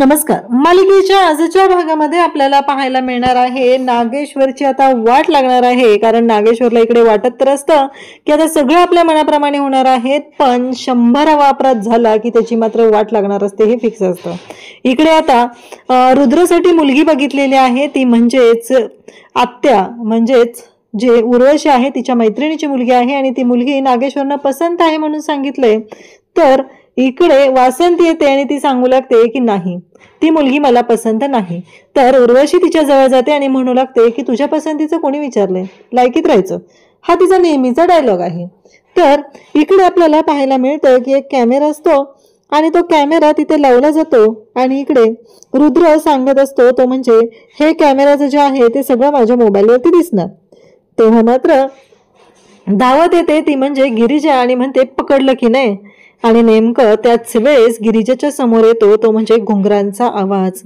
नमस्कार. मालिकेच्या आजच्या भागामध्ये आपल्याला पाहायला मिळणार आहे नागेश्वरची आता वाट लागणार आहे. कारण नागेश्वरला इकडे वाटत तर असतं की आता सगळं आपल्या मनाप्रमाणे होणार आहे, पण 100वा अपराध झाला की त्याची मात्र वाट लागणार असते, हे फिक्स असतं. इकडे आता रुद्रसाठी मुलगी बघितलेली आहे, ती म्हणजेच आत्या, म्हणजेच जे उर्वशी आहे तिच्या मैत्रिणीची मुलगी आहे आणि ती मुलगी नागेश्वरनं पसंत आहे म्हणून सांगितलंय. तर इकडे वासंती येते आणि ती सांगू लागते की नाही, ती मुलगी मला पसंत नाही. तर उर्वशी तिच्या जवळ जाते आणि म्हणू लागते की तुझ्या पसंतीचं कोणी विचारलंय, लायकीत राहायचं. हा तिचा नेहमीचा डायलॉग आहे. तर इकडे आपल्याला पाहायला मिळतं की एक कॅमेरा असतो आणि तो कॅमेरा तिथे लावला जातो आणि इकडे रुद्र सांगत असतो, तो म्हणजे हे कॅमेराचं जे आहे ते सगळं माझ्या मोबाईलवरती दिसणार. तेव्हा मात्र धावत येते ती म्हणजे गिरिजा आणि म्हणते पकडलं की नाही. आणि नेमकं त्याच वेळेस गिरिजाच्या समोर येतो तो म्हणजे घुंगरांचा आवाज.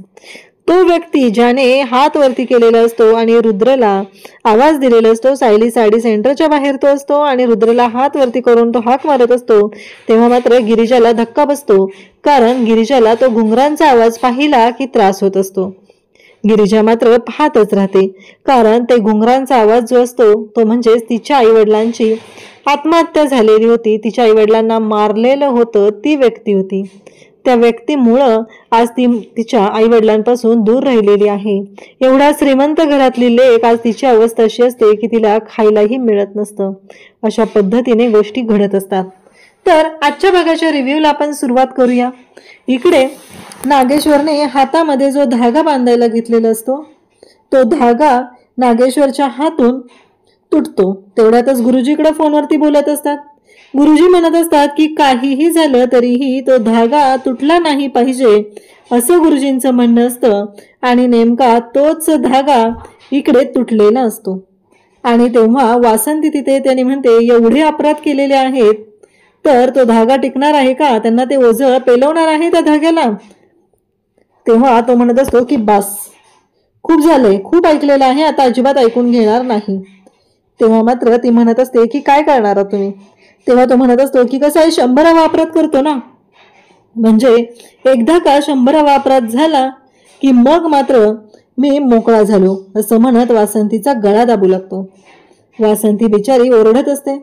तो व्यक्ती ज्याने हात वरती केलेला असतो आणि रुद्रला आवाज दिलेला असतो. सायली साडी सेंटरच्या बाहेर तो असतो आणि रुद्रला हात वरती करून तो हाक मारत असतो. तेव्हा मात्र गिरिजाला धक्का बसतो, कारण गिरिजाला तो घुंगरांचा आवाज पाहिला की त्रास होत असतो. गिरिजा मात्र पाहतच राहते, कारण ते घुंगरांचा आवाज जो असतो तो म्हणजेच तिच्या आईवडिलांची आत्महत्या झालेली होती, तिच्या आईवडिलांना मारलेलं होतं, ती व्यक्ती होती. त्या व्यक्तीमुळं आज ती तिच्या आईवडिलांपासून दूर राहिलेली आहे. एवढ्या श्रीमंत घरातली लेक आज तिची अवस्था अशी असते की तिला खायलाही मिळत नसतं. अशा पद्धतीने गोष्टी घडत असतात. तर आजच्या भागाच्या रिव्ह्यूला आपण सुरुवात करूया. इकडे नागेश्वरने हातामध्ये जो धागा बांधायला घेतलेला असतो तो धागा नागेश्वरच्या हातून तुटतो. तेवढ्यातच गुरुजीकडे फोनवरती बोलत असतात. गुरुजी म्हणत असतात की काहीही झालं तरीही तो धागा तुटला नाही पाहिजे, असं गुरुजींचं म्हणणं असतं. आणि नेमका तोच धागा इकडे तुटलेला असतो. आणि तेव्हा वासंती तिथे त्याने म्हणते एवढे अपराध केलेले आहेत तर तो धागा टिकणार आहे का, त्यांना ते ओझं पेलवणार आहे त्या धाग्याला. तेव्हा तो म्हणत असतो की बस, खूप झालंय, खूप ऐकलेलं आहे, आता अजिबात ऐकून घेणार नाही. तेव्हा मात्र ती म्हणत असते की काय करणार तुम्ही. तेव्हा तो म्हणत असतो की कसं आहे, 100वा अपराध करतो ना, म्हणजे एकदा का 100वा अपराध झाला की मग मात्र मी मोकळा झालो, असं म्हणत वासंतीचा गळा दाबू लागतो. वासंती बिचारी ओरडत असते.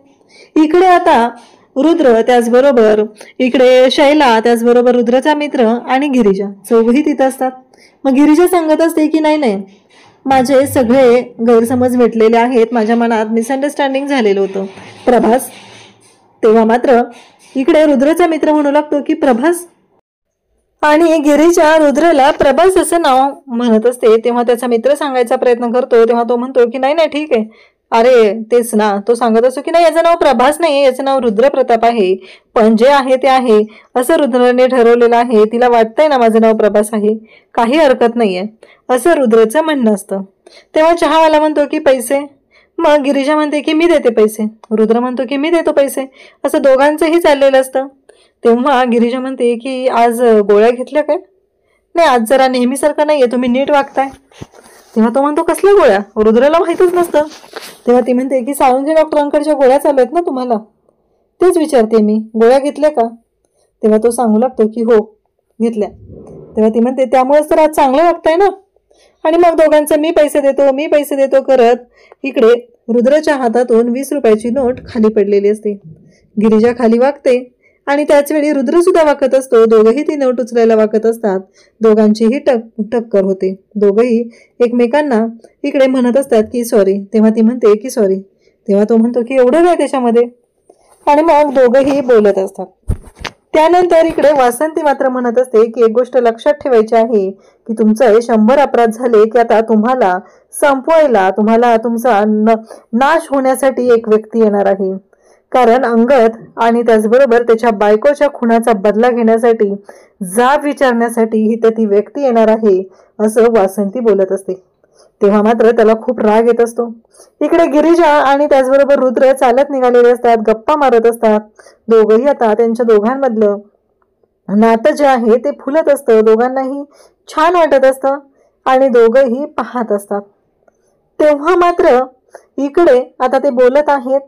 इकडे आता रुद्र, त्याचबरोबर इकडे शैला, त्याचबरोबर रुद्रचा मित्र आणि गिरिजा चौघही तिथं असतात. मग गिरिजा सांगत असते की नाही नाही, माझे सगळे गैरसमज भेटलेले आहेत, माझ्या मनात मिसअंडरस्टँडिंग झालेलं होतं प्रभास. तेव्हा मात्र इकडे रुद्रचा मित्र म्हणू लागतो की प्रभास, आणि गिरिजा रुद्रला प्रभास असं नाव म्हणत असते. तेव्हा त्याचा मित्र सांगायचा प्रयत्न करतो, तेव्हा तो म्हणतो की नाही नाही ठीक आहे, अरे तेच ना. तो सांगत असतो की नाही, याचं नाव प्रभास नाही, याचं नाव रुद्र प्रताप आहे, पण जे आहे ते आहे असं रुद्रने ठरवलेलं आहे. तिला वाटतंय ना माझं नाव प्रभास आहे, काही हरकत नाहीये, असं रुद्रचं म्हणणं असतं. तेव्हा चहावाला म्हणतो की पैसे. मग गिरिजा म्हणते की मी देते पैसे, रुद्र म्हणतो की मी देतो पैसे, असं दोघांचंही चाललेलं असतं. तेव्हा गिरिजा म्हणते की आज गोळ्या घेतल्या काय, नाही आज जरा नेहमीसारखं नाहीये, तुम्ही नीट वागताय. तेव्हा तो म्हणतो कसल्या गोळ्या, रुद्रला माहितच नसतं. तेव्हा ती म्हणते की साळुंजी डॉक्टरांकडच्या गोळ्या चालू आहेत ना तुम्हाला, तेच विचारते मी, गोळ्या घेतल्या का. तेव्हा तो सांगू लागतो की हो घेतल्या. तेव्हा ती म्हणते त्यामुळेच तर आज चांगलं वागताय ना. आणि मग दोघांचं मी पैसे देतो करत इकडे रुद्रच्या हातातून 20 रुपयाची नोट खाली पडलेली असते. गिरिजा खाली वागते आणि त्याच वेळी रुद्र सुद्धा वाकत असतो. दोघंही ती नोट उचलायला वाकत असतात. दोघांचीही टक्कर होते. दोघंही एकमेकांना इकडे म्हणत असतात की सॉरी. तेव्हा ती म्हणते की सॉरी. तेव्हा तो म्हणतो की एवढं काय त्याच्यामध्ये, आणि मग दोघंही बोलत असतात. त्यानंतर इकडे वासंती मात्र म्हणत असते की एक गोष्ट लक्षात ठेवायची आहे की तुमचे 100 अपराध झाले की आता तुम्हाला संपवायला, तुम्हाला तुमचा नाश होण्यासाठी एक व्यक्ती येणार आहे. कारण अंगद आणि त्याचबरोबर त्याच्या बायकोच्या खुनाचा बदला घेण्यासाठी, जाब विचारण्यासाठी ही ती व्यक्ती येणार आहे, असं वासंती बोलत असते. तेव्हा मात्र त्याला खूप राग येत असतो. इकडे गिरिजा आणि त्याचबरोबर रुद्र चालत निघालेले असतात, गप्पा मारत असतात. दोघंही आता त्यांच्या दोघांमधलं नातं जे आहे ते फुलत असतं, दोघांनाही छान वाटत असतं आणि दोघंही पाहत असतात. तेव्हा मात्र इकडे आता ते बोलत आहेत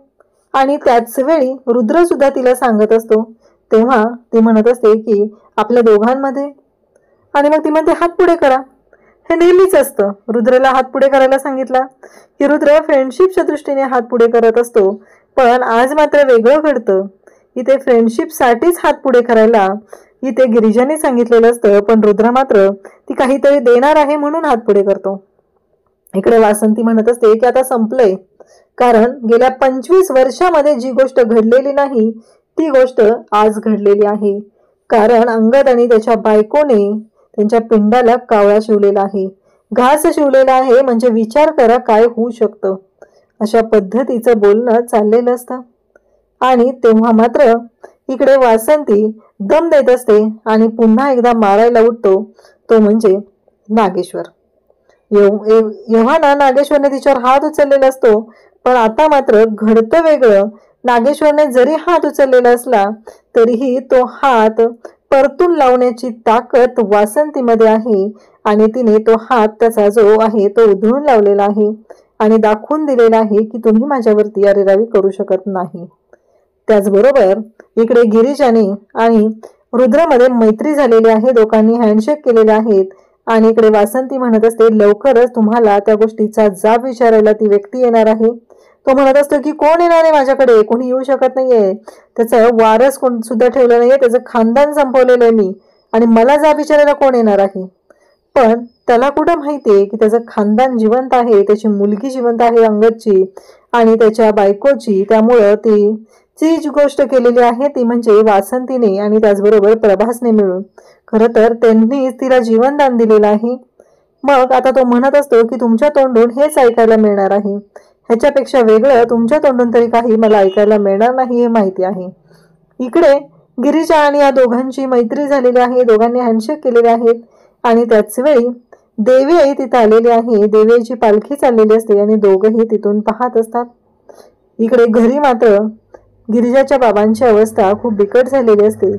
आणि त्याच वेळी रुद्र सुद्धा तिला सांगत असतो. तेव्हा ती म्हणत असते की आपल्या दोघांमध्ये आणि मग ती म्हणते हात पुढे करा. हे नेहमीच असतं. रुद्रला हात पुढे करायला सांगितला की रुद्र फ्रेंडशिपच्या दृष्टीने हात पुढे करत असतो, पण आज मात्र वेगळं घडतं. इथे फ्रेंडशिपसाठीच हात पुढे करायला इथे गिरिजाने सांगितलेलं असतं, पण रुद्र मात्र ती काहीतरी देणार आहे म्हणून हात पुढे करतो. इकडे वासंती म्हणत असते की आता संपलंय, कारण गेल्या 25 वर्षामध्ये जी गोष्ट घडलेली नाही ती गोष्ट आज घडलेली आहे. कारण अंगद आणि त्याच्या बायकोने त्यांच्या पिंडाला कावळा शिवलेला आहे, घास शिवलेला आहे. म्हणजे विचार करा काय होऊ शकतं. अशा पद्धतीचं बोलणं चाललेलं असतं. आणि तेव्हा मात्र इकडे वासंती दम देत असते आणि पुन्हा एकदा मारायला उठतो, तो म्हणजे नागेश्वर. एव्हा नागेश्वरने तिच्यावर हात उचललेला असतो, पण आता मात्र घडतं वेगळं. नागेश्वरने जरी हात उचललेला असला तरीही तो हात परतून लावण्याची ताकद वासंतीमध्ये आहे आणि तिने तो हात त्याचा जो आहे तो उधळून लावलेला आहे आणि दाखवून दिलेला आहे की तुम्ही माझ्यावरती अरेरावी करू शकत नाही. त्याचबरोबर इकडे गिरीजाने आणि रुद्रमध्ये मैत्री झालेली आहे, दोघांनी हँडशेक केलेले आहेत. आणि इकडे वासंती म्हणत असते लवकरच तुम्हाला त्या गोष्टीचा जाब विचारायला ती व्यक्ती येणार आहे. तो म्हणत असतो की कोण येणार आहे माझ्याकडे, कोणी येऊ शकत नाहीये, त्याचं वारस कोण सुद्धा ठेवलं नाहीये, त्याचं खानदान संपवलेलं आहे मी, आणि मला जाब विचारायला कोण येणार आहे. पण त्याला कुठं माहितीये की त्याचं खानदान जिवंत आहे, त्याची मुलगी जिवंत आहे अंगदची आणि त्याच्या बायकोची. त्यामुळं ती जी गोष्ट केलेली आहे ती म्हणजे वासंतीने आणि त्याचबरोबर प्रभासने मिळून खरं तर त्यांनीच तिला जीवनदान दिलेलं आहे. मग आता तो म्हणत असतो की तुमच्या तोंडून हेच ऐकायला मिळणार आहे, ह्याच्यापेक्षा वेगळं तुमच्या तोंडून तरी काही मला ऐकायला मिळणार नाही हे माहिती आहे. इकडे गिरीजा आणि या दोघांची मैत्री झालेली आहे, दोघांनी हँडशेक केलेले आहेत. आणि त्याच वेळी देवी आई तिथे आलेली आहे, देवीची पालखी चाललेली असते आणि दोघंही तिथून पाहत असतात. इकडे घरी मात्र गिरिजाच्या बाबांची अवस्था खूप बिकट झालेली असते,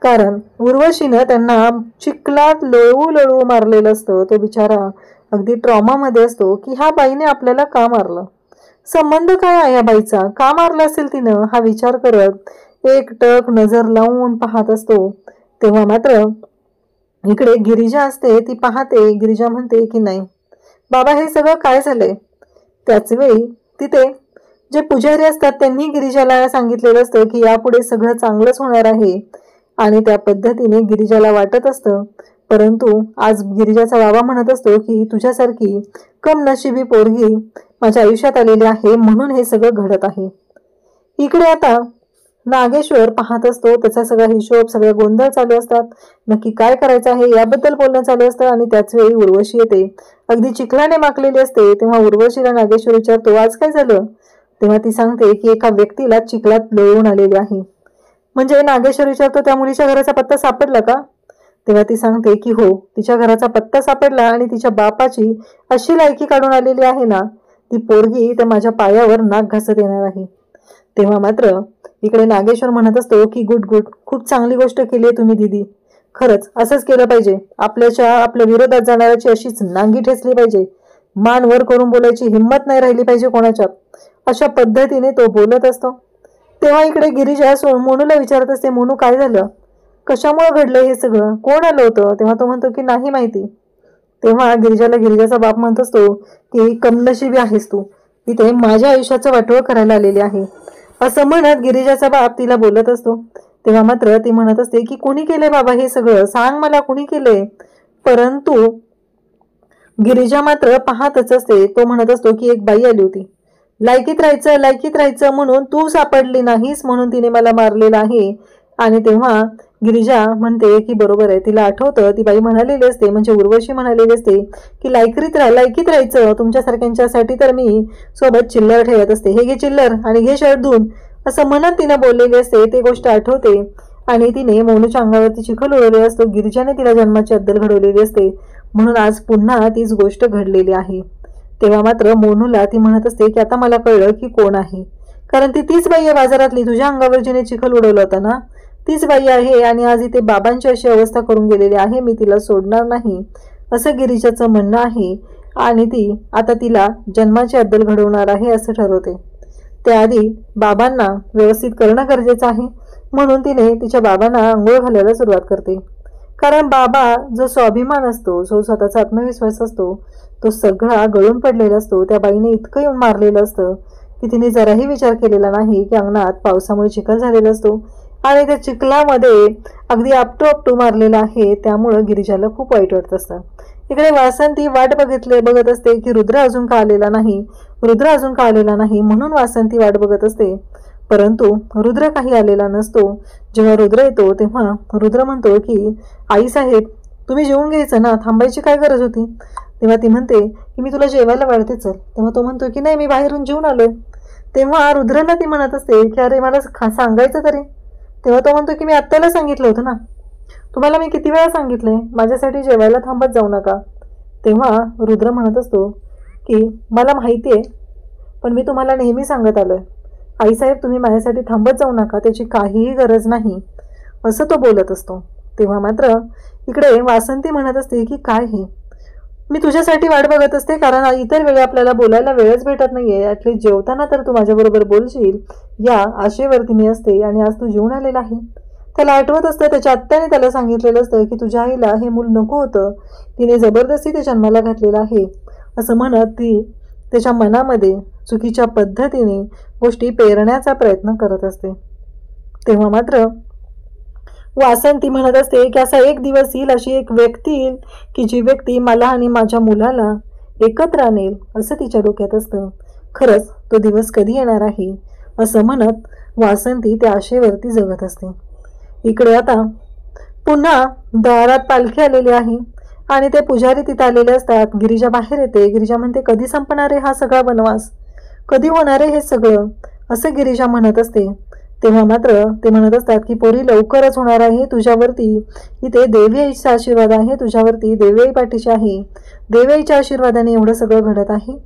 कारण उर्वशीनं त्यांना चिखलात लोळू लोळू मारलेलं असतं. तो बिचारा अगदी ट्रॉमामध्ये असतो की ह्या बाईने आपल्याला का मारलं, संबंध काय आहे या बाईचा, का मारला असेल तिनं, हा विचार करत एकटक नजर लावून पाहत असतो. तेव्हा मात्र इकडे गिरिजा असते, ती पाहते. गिरिजा म्हणते की नाही बाबा हे सगळं काय झालंय. त्याच वेळी तिथे जे पुजारी असतात त्यांनी गिरिजाला सांगितलेलं असतं की यापुढे सगळं चांगलंच होणार आहे आणि त्या पद्धतीने गिरिजाला वाटत असतं. परंतु आज गिरिजाचा बाबा म्हणत असतो की तुझ्यासारखी कम नशिबी पोरगी माझ्या आयुष्यात आलेली आहे म्हणून हे सगळं घडत आहे. इकडे आता नागेश्वर पाहत असतो, त्याचा सगळा हिशोब सगळ्या गोंधळ चालू असतात, नक्की काय करायचं आहे याबद्दल बोलणं चालू असतं. आणि त्याच वेळी उर्वशी येते, अगदी चिखलाने माखलेली असते. तेव्हा उर्वशीला नागेश्वर विचारतो आज काय झालं. तेव्हा ती सांगते की एका व्यक्तीला चिखलात लोळून आलेली आहे. म्हणजे नागेश्वर विचारतो त्या मुलीच्या घराचा पत्ता सापडला का. तेव्हा ती सांगते की हो तिच्या घराचा पत्ता सापडला आणि तिच्या बापाची अशी लायकी काढून आलेली आहे ना, ती पोरगी तर माझ्या पायावर नाक घासत येणार आहे. तेव्हा मात्र इकडे नागेश्वर म्हणत असतो की गुड गुड, खूप चांगली गोष्ट केली आहे तुम्ही दीदी, खरंच असंच केलं पाहिजे. आपल्या विरोधात जाणाऱ्याची अशीच नांगी ठेचली पाहिजे, मान वर करून बोलायची हिंमत नाही राहिली पाहिजे कोणाच्या. अशा पद्धतीने तो बोलत असतो. तेव्हा इकडे गिरिजा मोनूला विचारत असते मोनू काय झालं, कशामुळे घडलं हे सगळं, कोण आलं होतं. तेव्हा तो म्हणतो की नाही माहिती. तेव्हा गिरिजाचा बाप म्हणत असतो की कमनशिबी आहेस तू, इथे माझ्या आयुष्याचं वाटोळ करायला आलेली आहे असं म्हणत गिरिजाचा बाप तिला बोलत असतो. तेव्हा मात्र ती म्हणत असते की कोणी केलंय बाबा हे सगळं, सांग मला कोणी केलंय. परंतु गिरिजा मात्र पाहतच असते. तो म्हणत असतो की एक बाई आली होती, लायकीत राहायचं म्हणून तू सापडली नाहीस म्हणून तिने मला मारलेलं आहे. आणि तेव्हा गिरिजा म्हणते की बरोबर आहे, तिला आठवतं ती बाई म्हणालेली असते, म्हणजे उर्वशी म्हणालेली असते की लायकीत राहायचं तुमच्यासारख्यांच्यासाठी तर मी सोबत चिल्लर ठेवत असते, हे घे चिल्लर आणि घे शर्ट धुवून असं म्हणत तिने बोललेली असते. ते गोष्ट आठवते आणि तिने मोनूच्या अंगावरती चिखल उडवलेला असतो. गिरिजाने तिला जन्माची अद्दल घडवलेली असते म्हणून आज पुन्हा तीच गोष्ट घडलेली आहे. तेव्हा मात्र मोनूला ती म्हणत असते की आता मला कळलं की कोण आहे, कारण ती तीच बाई आहे बाजारातली, तुझ्या अंगावर जिने चिखल उडवलं होता ना तीच बाई आहे आणि आज इथे बाबांची अशी अवस्था करून गेलेली आहे, मी तिला सोडणार नाही असं गिरिजाचं म्हणणं आहे. आणि ती आता तिला जन्माची अद्दल घडवणार आहे असं ठरवते. त्याआधी बाबांना व्यवस्थित करणं गरजेचं आहे म्हणून तिने तिच्या बाबांना आंघोळ घालायला सुरुवात करते. कारण बाबा जो स्वाभिमान असतो, जो स्वतःचा आत्मविश्वास असतो, तो सगळा गळून पडलेला असतो. त्या बाईने इतकं येऊन मारलेलं असतं की तिने जराही विचार केलेला नाही की अंगणात पावसामुळे चिखल झालेला असतो आणि त्या चिखलामध्ये अगदी आपटू मारलेला आहे. त्यामुळं गिरिजाला खूप वाईट वाटत असतं. इकडे वासंती वाट बघत असते की रुद्र अजून का आलेला नाही म्हणून वासंती वाट बघत असते. परंतु रुद्र काही आलेला नसतो. जेव्हा रुद्र येतो तेव्हा रुद्र म्हणतो की आई साहेब, तुम्ही जेवून घ्यायचं ना, थांबायची काय गरज होती. तेव्हा ती म्हणते की मी तुला जेवायला वाढते, चल. तेव्हा तो म्हणतो की नाही, मी बाहेरून जेवून आलोय. तेव्हा रुद्रला ती म्हणत असते की अरे मला सांगायचं तरी. तेव्हा तो म्हणतो की मी आत्याला सांगितलं होतं ना, तुम्हाला मी किती वेळा सांगितलंय माझ्यासाठी जेवायला थांबत जाऊ नका. तेव्हा रुद्र म्हणत असतो की मला माहिती आहे, पण मी तुम्हाला नेहमी सांगत आलोय आईसाहेब, तुम्ही माझ्यासाठी थांबत जाऊ नका, त्याची काहीही गरज नाही, असं तो बोलत असतो. तेव्हा मात्र इकडे वासंती म्हणत असते की काय हे, मी तुझ्यासाठी वाट बघत असते, कारण इतर वेळी आपल्याला बोलायला वेळच भेटत नाहीये. ॲटलीस्ट जेवताना तर तू माझ्याबरोबर बोलशील या आशेवरती मी असते. आणि आज तू जेवून आलेला आहे. त्याला आठवत असतं त्याच्या आत्याने त्याला सांगितलेलं असतं की तुझ्या आईला हे मूल नको होतं, तिने जबरदस्ती ते जन्माला घातलेलं आहे, असं म्हणत ती त्याच्या मनामध्ये चुकीच्या पद्धतीने गोष्टी पेरण्याचा प्रयत्न करत असते. तेव्हा मात्र वासंती म्हणत असते की असा एक दिवस येईल, अशी एक व्यक्ती येईल की जी व्यक्ती मला आणि माझ्या मुलाला एकत्र आणेल, असं तिच्या डोक्यात असतं. खरंच तो दिवस कधी येणार आहे असं म्हणत वासंती त्या आशेवरती जगत असते. इकडे आता पुन्हा दारात पालखी आलेली आहे आणि ते पुजारी तिथे आलेले असतात. गिरिजा बाहेर येते. गिरिजा म्हणते कधी संपणार आहे हा सगळा वनवास, कधी होणार आहे हे सगळं, असं गिरिजा म्हणत असते. तेव्हा मात्र ते म्हणत असतात की पोरी लवकरच होणार आहे, तुझ्यावरती इथे देवी आईचा आशीर्वाद आहे, तुझ्यावरती देवी आई पाठीशी आहे, देवी आईच्या आशीर्वादाने एवढं सगळं घडत आहे,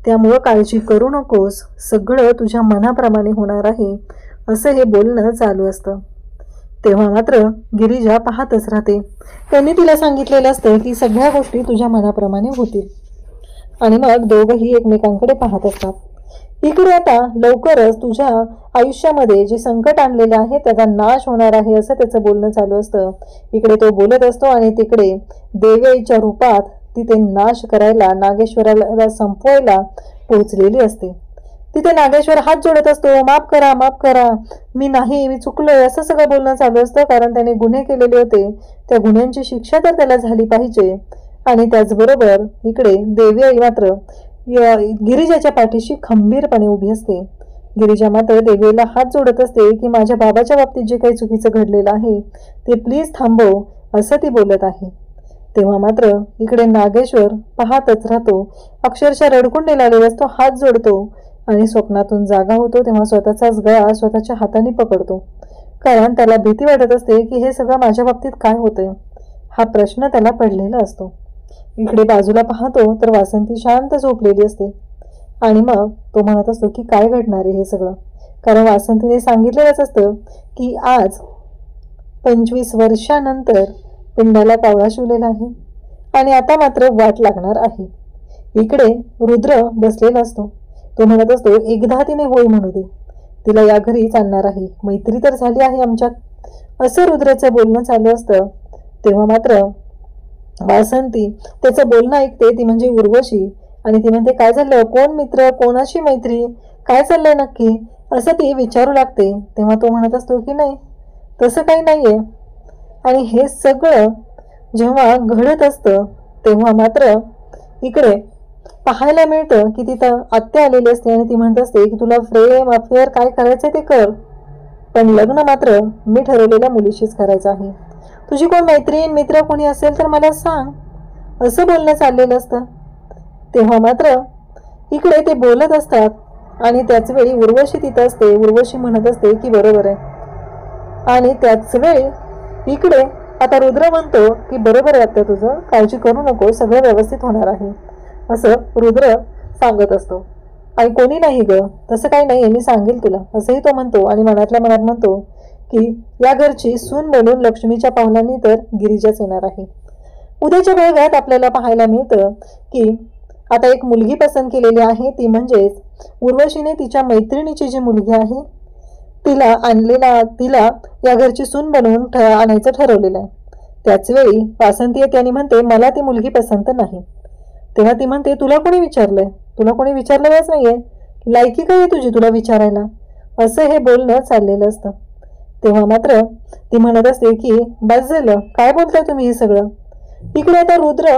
त्यामुळं काळजी करू नकोस, सगळं तुझ्या मनाप्रमाणे होणार आहे, असं हे बोलणं चालू असतं. तेव्हा मात्र गिरिजा पाहतच राहते. त्यांनी तिला सांगितलेलं असतं की सगळ्या गोष्टी तुझ्या मनाप्रमाणे होतील. आणि मग दोघंही एकमेकांकडे पाहत असतात. इकडे आता लवकरच तुझ्या आयुष्यामध्ये जे संकट आणलेले आहे त्याचा नाश होणार आहे, असं त्याचं बोलणं चालू असतं. इकडे तो बोलत असतो आणि तिकडे देवीच्या रूपात तिथे नाश करायला, नागेश्वराला संपवायला पोहोचलेली असते. तिथे नागेश्वर हात जोडत असतो, माफ करा, माफ करा, मी चुकलोय, असं सगळं बोलणं चालू असतं. कारण त्याने गुन्हे केलेले होते, त्या गुन्ह्यांची शिक्षा तर त्याला झाली पाहिजे. आणि त्याचबरोबर इकडे देवी आई मात्र गिरिजाच्या पाठीशी खंबीरपणे उभी असते. गिरिजा मात्र देवीला हात जोडत असते की माझ्या बाबाच्या बाबतीत जे काही चुकीचं घडलेलं आहे ते प्लीज थांबव, असं ती बोलत आहे. तेव्हा मात्र इकडे नागेश्वर पाहतच राहतो. अक्षरशः रडकुंड निघालेला असतो, हात जोडतो आणि स्वप्नातून जागा होतो तेव्हा स्वतःचाच गळा स्वतःच्या हाताने पकडतो. कारण त्याला भीती वाटत असते की हे सगळं माझ्या बाबतीत काय होतंय, हा प्रश्न त्याला पडलेला असतो. इकडे बाजूला पाहतो तर वासंती शांत झोपलेली असते. आणि मग तो म्हणत असतो की काय घडणार आहे हे सगळं. कारण वासंतीने सांगितलेलंच असतं की आज 25 वर्षानंतर पिंडाला कावळा शिवलेला आहे आणि आता मात्र वाट लागणार आहे. इकडे रुद्र बसलेला असतो. तो म्हणत असतो एकदा तिने होय म्हणू दे, तिला या घरीच आणणार आहे, मैत्री तर झाली आहे आमच्यात, असं रुद्राचं बोलणं चालू असतं. तेव्हा मात्र वासंती त्याचं बोलणं ऐकते, ती म्हणजे उर्वशी. आणि ती म्हणते काय झालं, कोण मित्र, कोणाशी मैत्री, काय चाललंय नक्की, असं ती विचारू लागते. तेव्हा तो म्हणत असतो की नाही तसं काही नाहीये. आणि हे सगळं जेव्हा घडत असतं तेव्हा मात्र इकडे पाहायला मिळतं की तिथं आत्या आलेली असते आणि ती म्हणत असते की तुला प्रेम अफेअर काय करायचंय ते कर, पण लग्न मात्र मी ठरवलेल्या मुलीशीच करायचं आहे, तुझी कोण मैत्रीण मित्र कोणी असेल तर मला सांग, असं बोलणं चाललेलं असतं. तेव्हा मात्र इकडे ते बोलत असतात आणि त्याच वेळी उर्वशी तिथं असते. उर्वशी म्हणत असते की बरोबर आहे. आणि त्याच वेळी इकडे आता रुद्र म्हणतो की बरोबर आहे आत्या तुझं, काळजी करू नको, सगळं व्यवस्थित होणार आहे, असं रुद्र सांगत असतो. आणि कोणी नाही ग, तसं काही नाही, मी सांगेल तुला, असंही तो म्हणतो. आणि मनातल्या मनात म्हणतो की या घरची सून बनून लक्ष्मीच्या पावलांनी तर गिरिजाच येणार आहे. उद्याच्या भागात आपल्याला पाहायला मिळतं की आता एक मुलगी पसंत केलेली आहे, ती म्हणजेच उर्वशीने तिच्या मैत्रिणीची जी मुलगी आहे तिला या घरची सून बनवून आणायचं ठरवलेलं आहे. त्याच वेळी वासंती येते आणि म्हणते मला ती मुलगी पसंत नाही. तेव्हा ती म्हणते तुला कोणी विचारलंय? तुला कोणी विचारलेलंच नाहीये. लायकी काय आहे तुझी तुला विचारायला? असं हे बोलणं चाललेलं असतं. तेव्हा मात्र ती म्हणत असते की बस झालं, काय बोलताय तुम्ही हे सगळं? इकडे आता रुद्र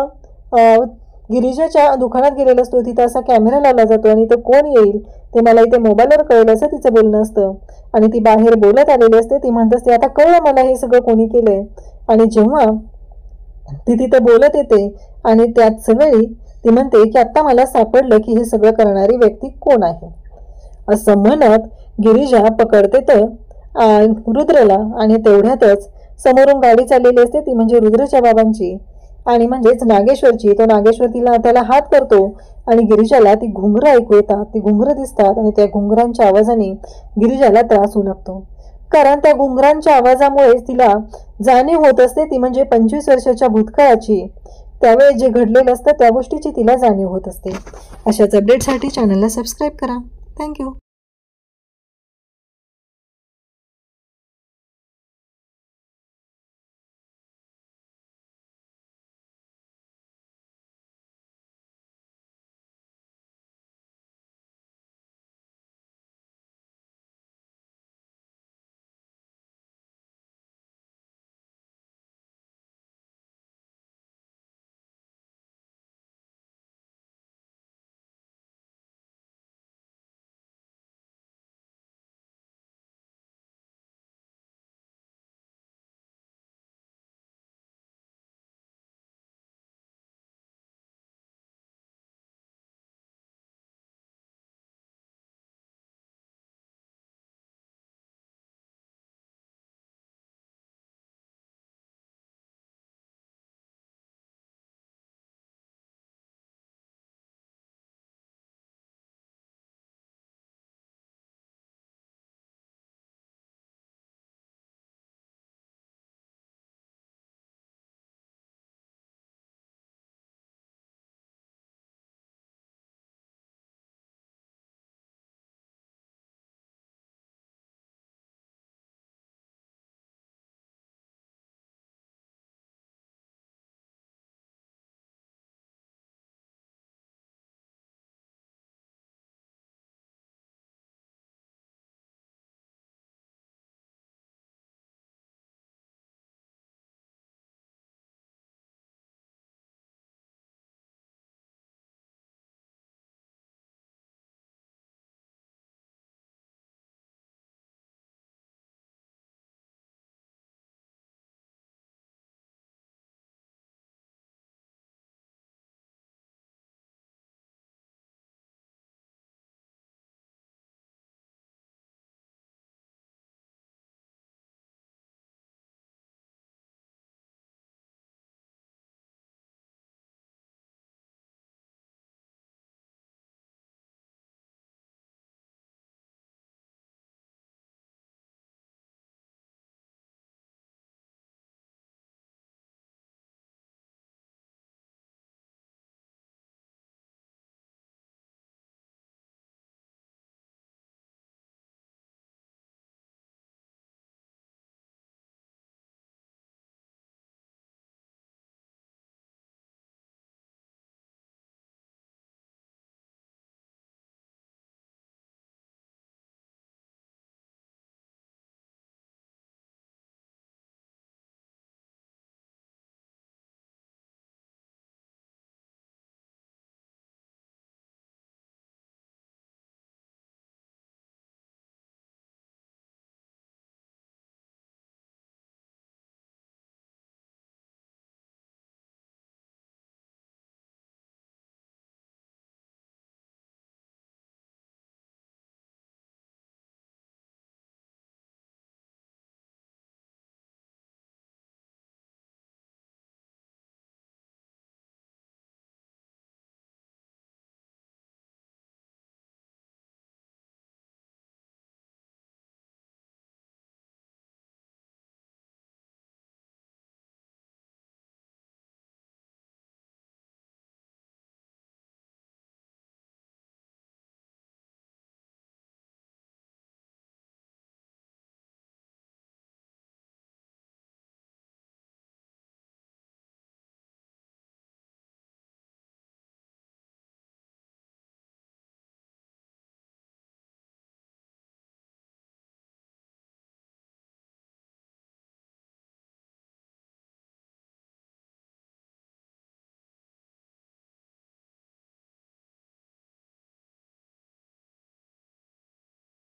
गिरिजाच्या दुकानात गेलेला असतो. तिथं असा कॅमेरा लावला जातो आणि तो कोण येईल ते मला इथे मोबाईलवर कळलं असं तिचं बोलणं असतं. आणि ती बाहेर बोलत आलेली असते. ती म्हणत असते आता कळलं मला हे सगळं कोणी केलंय. आणि जेव्हा ती तिथं बोलत येते आणि त्याच वेळी ती म्हणते की आता मला सापडलं की हे सगळं करणारी व्यक्ती कोण आहे. असं म्हणत गिरिजा पकडते तर रुद्रला आणि तेवढ्यातच समोरून गाडी चाललेली असते ती म्हणजे रुद्रच्या बाबांची आणि म्हणजेच नागेश्वरची. तो नागेश्वर त्याला हात करतो आणि गिरिजाला ती घुंगरं ऐकू येतात. ती घुंगरं दिसतात आणि त्या घुंगरांच्या आवाजाने गिरिजाला त्रास होऊ लागतो. कारण त्या घुंगरांच्या आवाजामुळेच तिला जाणीव होत असते ती म्हणजे 25 वर्षाच्या भूतकाळाची. त्यावेळी जे घडलेलं असतं त्या गोष्टीची तिला जाणीव होत असते. अशाच अपडेटसाठी चॅनलला सबस्क्राईब करा. थँक्यू.